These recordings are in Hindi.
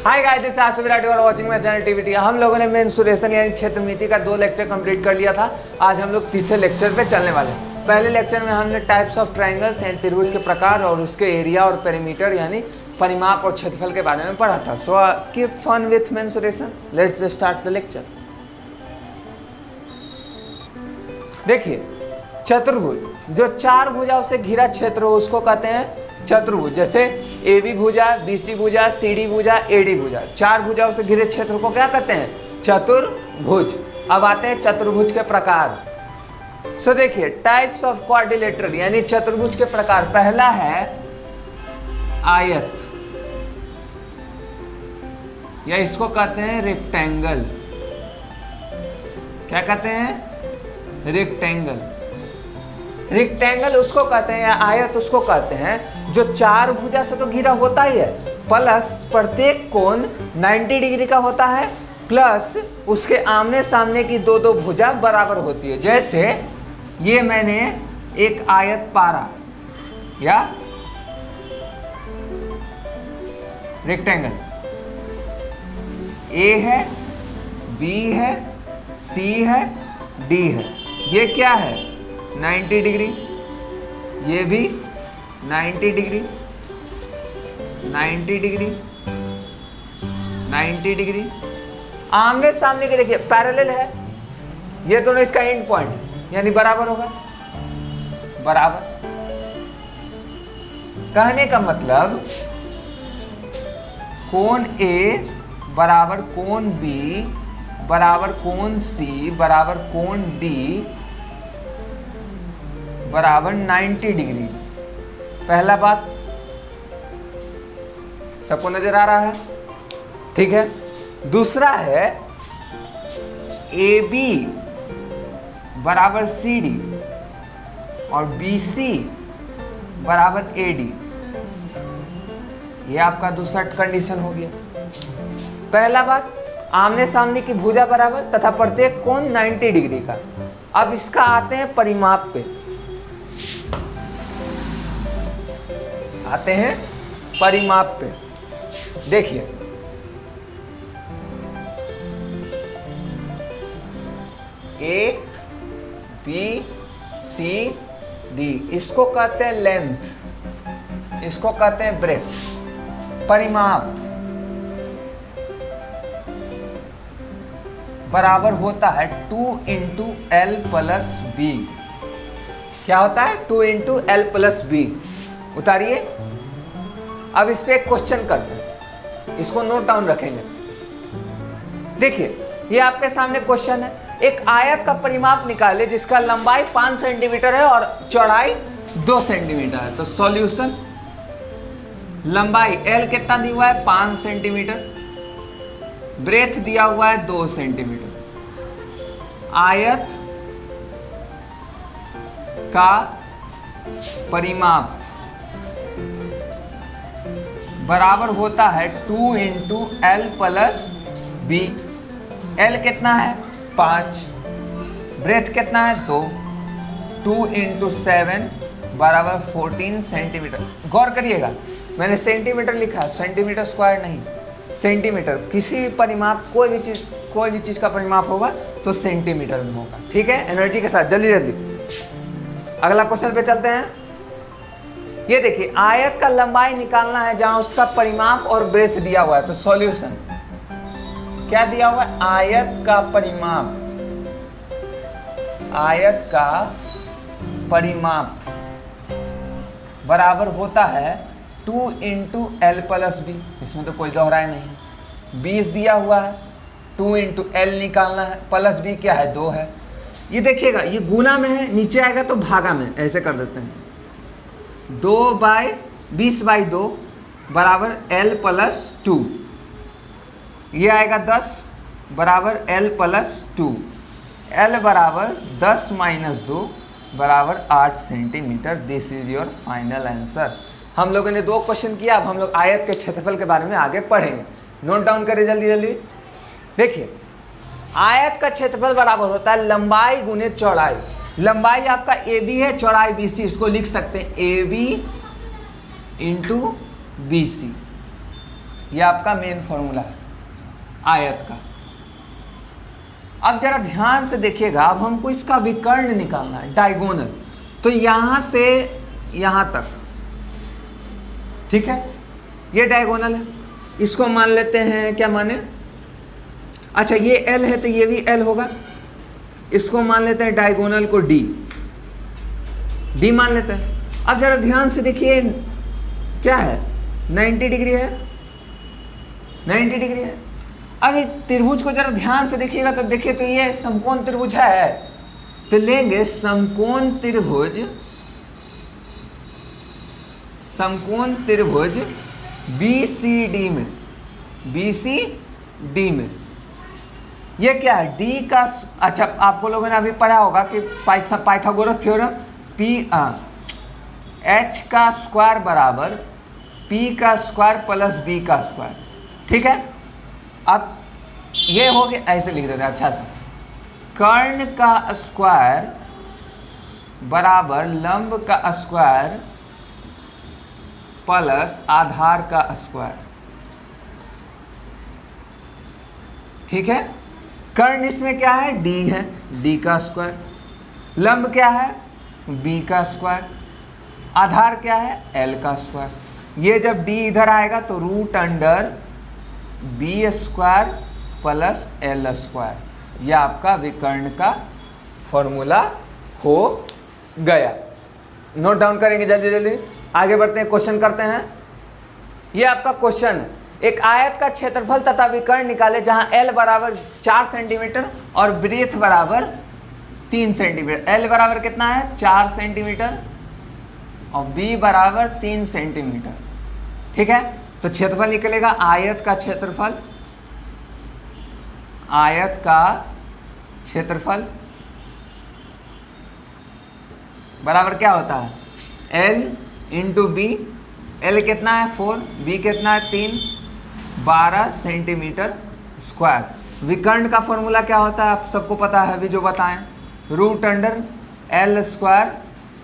Hi guys, this is Ashu Virat, you are watching my channel TVT. हम लोगों ने मेंसुरेशन यानी क्षेत्रमिति का 2 लेक्चर कंप्लीट कर लिया था। आज हम लोग तीसरे लेक्चर पे चलने वाले हैं। पहले लेक्चर में हमने टाइप्स ऑफ ट्रायंगल्स यानी त्रिभुज के प्रकार और उसके एरिया और पेरीमीटर यानी परिमाप और क्षेत्रफल के बारे में पढ़ा था। So keep fun with mensuration, let's start the lecture. देखिए, चतुर्भुज जो 4 भुजाओं से घिरा क्षेत्र हो उसको कहते हैं चतुर्भुज। जैसे AB भुजा, BC भुजा, CD भुजा, AD भुजा, 4 भुजाओं से घिरे क्षेत्र को क्या कहते हैं? चतुर्भुज। अब आते हैं चतुर्भुज के प्रकार। सो देखिए, टाइप्स ऑफ क्वाड्रिलेटरल यानी चतुर्भुज के प्रकार। पहला है आयत, या इसको कहते हैं रेक्टेंगल। क्या कहते हैं? रेक्टेंगल। रेक्टेंगल उसको कहते हैं या आयत उसको कहते हैं जो 4 भुजा से तो घिरा होता ही है, प्लस प्रत्येक कोण 90 डिग्री का होता है, प्लस उसके आमने सामने की 2-2 भुजा बराबर होती है। जैसे ये मैंने एक आयत पारा या रेक्टेंगल, ए है, बी है, सी है, डी है। ये क्या है? 90 डिग्री। ये भी 90 डिग्री, 90 डिग्री, 90 डिग्री। आमने सामने के देखिए पैरेलल है, ये दोनों इसका एंड पॉइंट यानी बराबर होगा। बराबर कहने का मतलब कोण A बराबर कोण B बराबर कोण C बराबर कोण D बराबर 90 डिग्री। पहला बात सबको नजर आ रहा है, ठीक है। दूसरा है AB बराबर CD और BC बराबर AD। ये आपका दूसरा कंडीशन हो गया। पहला बात, आमने सामने की भुजा बराबर तथा प्रत्येक कोण 90 डिग्री का। अब इसका आते हैं परिमाप पे, आते हैं परिमाप पे। देखिए, A, B, C, D इसको कहते हैं लेंथ, इसको कहते हैं ब्रेथ। परिमाप बराबर होता है 2 × L + B। क्या होता है? 2 × L + B। उतारिए। अब इस पे एक क्वेश्चन करते हैं, इसको नोट डाउन रखेंगे। देखिए, ये आपके सामने क्वेश्चन है। एक आयत का परिमाप निकाले जिसका लंबाई 5 सेंटीमीटर है और चौड़ाई 2 सेंटीमीटर है। तो सॉल्यूशन, लंबाई L कितना दिया हुआ है? 5 सेंटीमीटर, ब्रेथ दिया हुआ है 2 सेंटीमीटर। आयत का परिमाप बराबर होता है 2 × L + B। L कितना है? 5, ब्रेथ कितना है? 2, 2 × 7 बराबर 14 सेंटीमीटर। गौर करिएगा, मैंने सेंटीमीटर लिखा, सेंटीमीटर स्क्वायर नहीं, सेंटीमीटर। किसी भी परिमाप, कोई भी चीज का परिमाप होगा तो सेंटीमीटर में होगा, ठीक है। एनर्जी के साथ जल्दी जल्दी अगला क्वेश्चन पे चलते हैं। ये देखिए, आयत का लंबाई निकालना है जहां उसका परिमाप और ब्रेथ दिया हुआ है। तो सॉल्यूशन क्या दिया हुआ है? आयत का परिमाप, आयत का परिमाप बराबर होता है 2 × L + B। इसमें तो कोई दोहराए नहीं। 20 दिया हुआ है, 2 × L निकालना है, प्लस B क्या है? 2 है। ये देखिएगा, ये गुना में है, नीचे आएगा तो भागा में, ऐसे कर देते हैं। 20/2 बराबर L + 2। ये आएगा 10 बराबर L + 2। L बराबर 10 - 2 बराबर 8 centimetre. This is your final answer. हम लोगों ने 2 क्वेश्चन किया। अब हम लोग आयत के क्षेत्रफल के बारे में आगे पढ़ेंगे। नोट डाउन करें जल्दी जल्दी। देखिए, आयत का क्षेत्रफल बराबर होता है लंबाई गुने चौड़ाई। लंबाई आपका AB है, चौड़ाई BC। इसको लिख सकते हैं AB × BC। ये आपका मेन फॉर्मूला है आयत का। अब जरा ध्यान से देखिएगा, अब हमको इसका विकर्ण निकालना है, डायगोनल। तो यहां से यहां तक, ठीक है, ये डायगोनल है, इसको मान लेते हैं, क्या माने, अच्छा ये एल है तो ये भी एल होगा, इसको मान लेते हैं डायगोनल को डी, डी मान लेते हैं। अब जरा ध्यान से देखिए, क्या है, 90 डिग्री है, 90 डिग्री है। अब इस त्रिभुज को जरा ध्यान से देखिएगा तो देखिए, तो ये समकोण त्रिभुज है, तो लेंगे समकोण त्रिभुज, समकोण त्रिभुज BCD में, BCD में ये क्या है, डी का, अच्छा आपको लोगों ने अभी पढ़ा होगा कि पाइथागोरस थ्योरम, H का स्क्वायर बराबर P का स्क्वायर प्लस B का स्क्वायर, ठीक है। अब ये हो गया, ऐसे लिख देते हैं अच्छा सा, कर्ण का स्क्वायर बराबर लंब का स्क्वायर प्लस आधार का स्क्वायर, ठीक है। कर्ण इसमें क्या है, d है, d का स्क्वायर, लंब क्या है, b का स्क्वायर, आधार क्या है, l का स्क्वायर। ये जब d इधर आएगा तो root under b square plus l square, यह आपका विकर्ण का फॉर्मूला हो गया। नोट डाउन करेंगे जल्दी जल्दी, आगे बढ़ते हैं, क्वेश्चन करते हैं। ये आपका क्वेश्चन है, एक आयत का क्षेत्रफल तथा विकर्ण निकाले जहां L बराबर 4 सेंटीमीटर और ब्रेथ बराबर 3 सेंटीमीटर। L बराबर कितना है, 4 सेंटीमीटर और B बराबर 3 सेंटीमीटर, ठीक है। तो क्षेत्रफल निकलेगा, आयत का क्षेत्रफल, आयत का क्षेत्रफल बराबर क्या होता है, L इंटू B। L कितना है 4, B कितना है 3, 12 सेंटीमीटर स्क्वायर। विकर्ण का फॉर्मूला क्या होता है, आप सबको पता है अभी जो बताएं, root under L square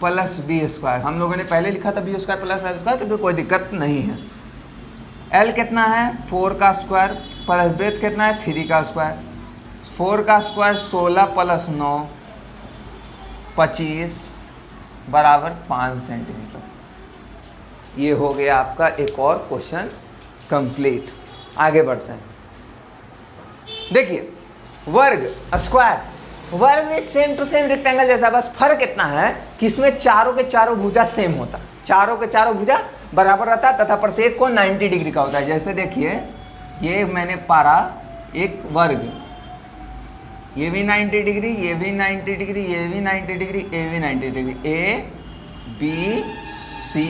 plus B square. हम लोगों ने पहले लिखा था B square plus L square, तो कोई दिक्कत नहीं है। L कितना है 4 का स्क्वायर प्लस ब्रेथ कितना है 3 का स्क्वायर, 4 का स्क्वायर 16 प्लस 9 25 बराबर 5 सेंटीमीटर। ये हो गया आपका एक और क्वेश्चन कंप्लीट। आगे बढ़ते हैं, देखिए वर्ग स्क्वायर, वर्ग में सेम टू सेम रेक्टेंगल जैसा, बस फर्क इतना है कि इसमें चारों के चारों भुजा सेम होता है, चारों के चारों भुजा बराबर रहता है तथा प्रत्येक को 90 डिग्री का होता है। जैसे देखिए ये मैंने पारा एक वर्ग, ये भी 90 डिग्री, ये भी 90 डिग्री, ये भी 90 डिग्री, ये भी 90 degree, A B C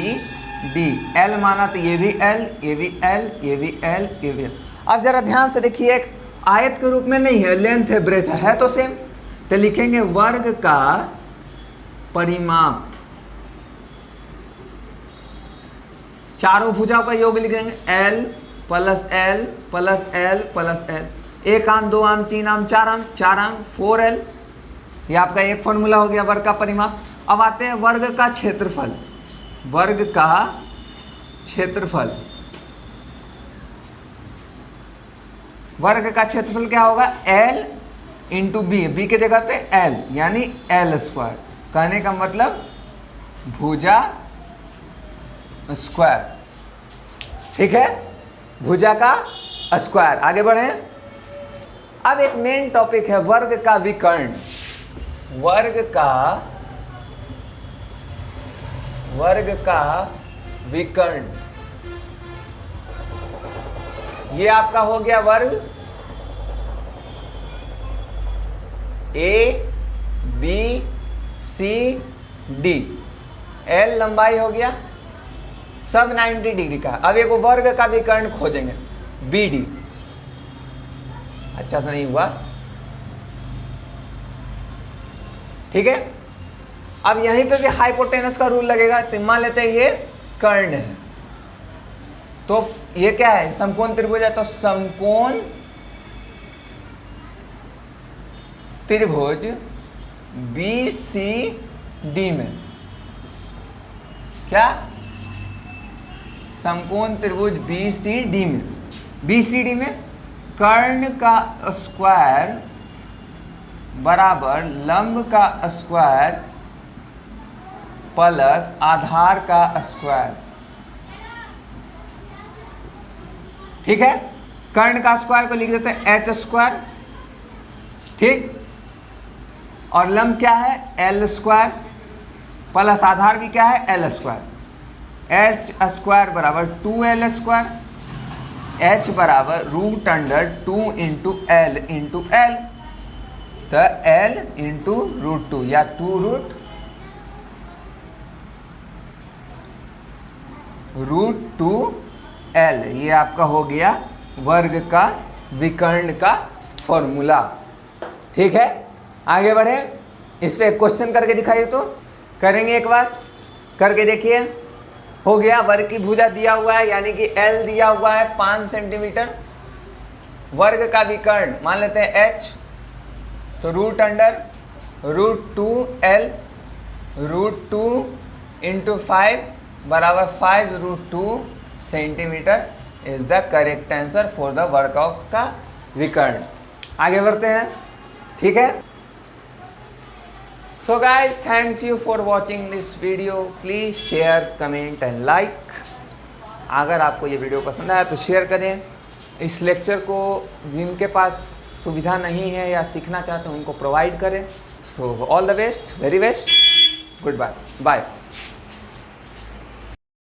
D, L माना तो ये भी L, ये भी L, ये भी L, ये भी L। अब जरा ध्यान से देखिए, एक आयत के रूप में नहीं है, लेंथ है, ब्रेथ है तो सेम, तो लिखेंगे वर्ग का परिमाप, चारों भुजाओं का योग लिखेंगे L plus L plus L plus L, 1 आम 2 आम 3 आम 4 आम 4 आम 4L, ये आपका एक फॉर्मूला हो गया वर्ग का परिमाप। अब आते हैं वर्ग का क्षेत्रफल, वर्ग का क्षेत्रफल, वर्ग का क्षेत्रफल क्या होगा, L इंटू B, B के जगह पे L यानी L स्क्वायर, कहने का मतलब भुजा स्क्वायर, ठीक है, भुजा का स्क्वायर। आगे बढ़े, अब एक मेन टॉपिक है वर्ग का विकर्ण, वर्ग का विकर्ण। ये आपका हो गया वर्ग A B C D, L लंबाई हो गया, सब 90 डिग्री का। अब एक वर्ग का विकर्ण खोजेंगे BD, अच्छा सा नहीं हुआ, ठीक है। अब यहीं पे भी हाइपोटेनस का रूल लगेगा, तो मान लेते हैं ये कर्ण है, तो ये क्या है, समकोण त्रिभुज है, तो समकोण त्रिभुज BCD में, क्या, समकोण त्रिभुज BCD में BCD में कर्ण का स्क्वायर बराबर लंब का स्क्वायर प्लस आधार का स्क्वायर। ठीक है, कर्ण का स्क्वायर को लिख देते हैं h स्क्वायर, ठीक, और लंब क्या है l स्क्वायर, प्लस आधार भी क्या है l स्क्वायर। h स्क्वायर बराबर 2l स्क्वायर, h बराबर root under 2 into L into L, तो l इंटू रूट 2 या 2 रूट 2 l, ये आपका हो गया वर्ग का विकर्ण का फॉर्मूला। ठीक है, आगे बढ़े, इस पे एक क्वेश्चन करके दिखाइए तो, करेंगे एक बार करके देखिए। हो गया, वर्ग की भुजा दिया हुआ है यानी कि L दिया हुआ है 5 सेंटीमीटर, वर्ग का विकर्ण मान लेते हैं h, तो root under root 2l root 2 into 5 बराबर 5 root 2 centimetre is the correct answer for the work of का विकर्ण। आगे बढ़ते हैं, ठीक है। So guys, thanks you for watching this video. Please share, comment and like. अगर आपको ये वीडियो पसंद आया तो शेयर करें। इस लेक्चर को जिनके पास सुविधा नहीं है या सीखना चाहते हैं उनको प्रोवाइड करें। So all the best, very best. Goodbye. Bye.